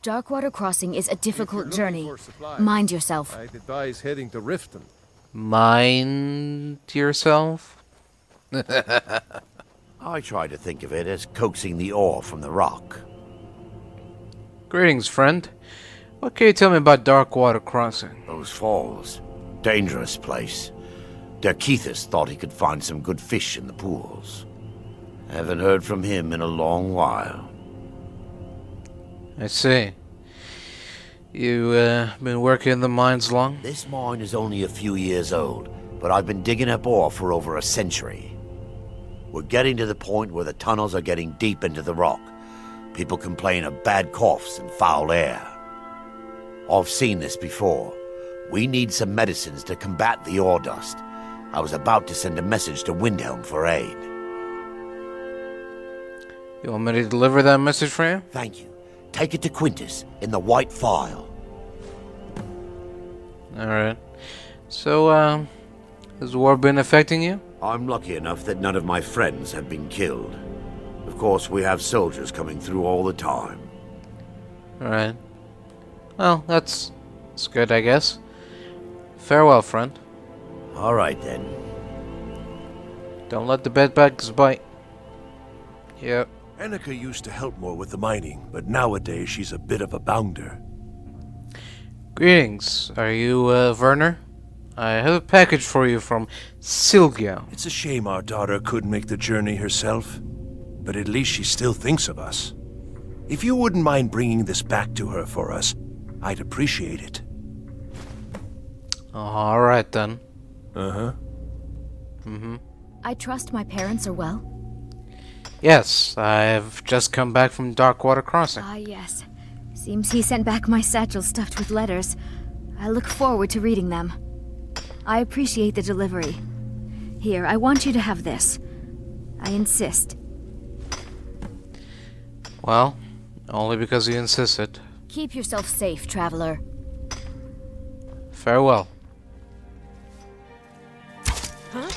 Speaker 16: Darkwater Crossing is a difficult journey. Mind yourself.
Speaker 5: I'd advise heading to Riften.
Speaker 3: Mind yourself?
Speaker 21: I try to think of it as coaxing the ore from the rock.
Speaker 3: Greetings, friend. What can you tell me about Darkwater Crossing?
Speaker 21: Those falls. Dangerous place. Derkeithus thought he could find some good fish in the pools. Haven't heard from him in a long while.
Speaker 3: I see. You, been working in the mines long?
Speaker 21: This mine is only a few years old, but I've been digging up ore for over a century. We're getting to the point where the tunnels are getting deep into the rock. People complain of bad coughs and foul air. I've seen this before. We need some medicines to combat the ore dust. I was about to send a message to Windhelm for aid.
Speaker 3: You want me to deliver that message for you?
Speaker 21: Thank you. Take it to Quintus in the white file.
Speaker 3: Alright. So, has the war been affecting you?
Speaker 21: I'm lucky enough that none of my friends have been killed. Of course, we have soldiers coming through all the time.
Speaker 3: Alright. Well, that's good, I guess. Farewell, friend.
Speaker 21: Alright then.
Speaker 3: Don't let the bedbugs bite. Yep.
Speaker 10: Annika used to help more with the mining, but nowadays she's a bit of a bounder.
Speaker 3: Greetings. Are you, Werner? I have a package for you from Silgio.
Speaker 10: It's a shame our daughter couldn't make the journey herself, but at least she still thinks of us. If you wouldn't mind bringing this back to her for us, I'd appreciate it.
Speaker 3: Alright then.
Speaker 10: Uh-huh.
Speaker 3: Mm-hmm.
Speaker 16: I trust my parents are well.
Speaker 3: Yes, I've just come back from Darkwater Crossing.
Speaker 16: Ah, yes. Seems he sent back my satchel stuffed with letters. I look forward to reading them. I appreciate the delivery. Here, I want you to have this. I insist.
Speaker 3: Well, only because you insisted.
Speaker 16: Keep yourself safe, traveler.
Speaker 3: Farewell.
Speaker 6: Huh?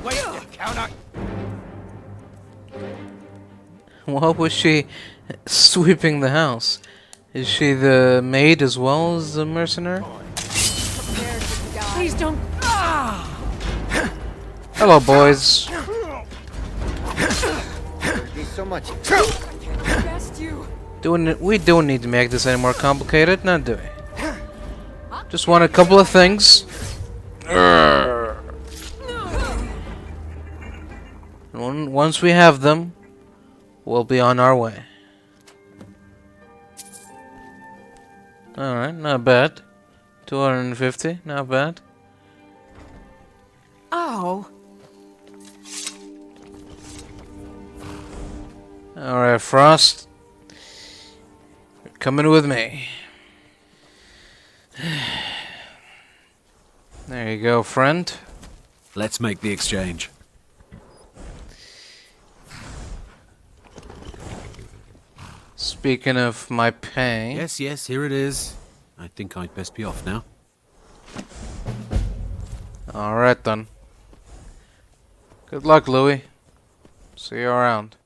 Speaker 6: Wait, counter.
Speaker 3: What was she sweeping the house? Is she the maid as well as the mercenary?
Speaker 6: Please don't.
Speaker 3: Hello, boys.
Speaker 12: So much.
Speaker 3: We don't need to make this any more complicated, now do we? Just want a couple of things. Once we have them, we'll be on our way. Alright, not bad. 250, not bad.
Speaker 6: Oh.
Speaker 3: Alright, Frost. You're coming with me. There you go, friend.
Speaker 15: Let's make the exchange.
Speaker 3: Speaking of my pay...
Speaker 15: Yes, here it is. I think I'd best be off now.
Speaker 3: Alright then. Good luck, Louis. See you around.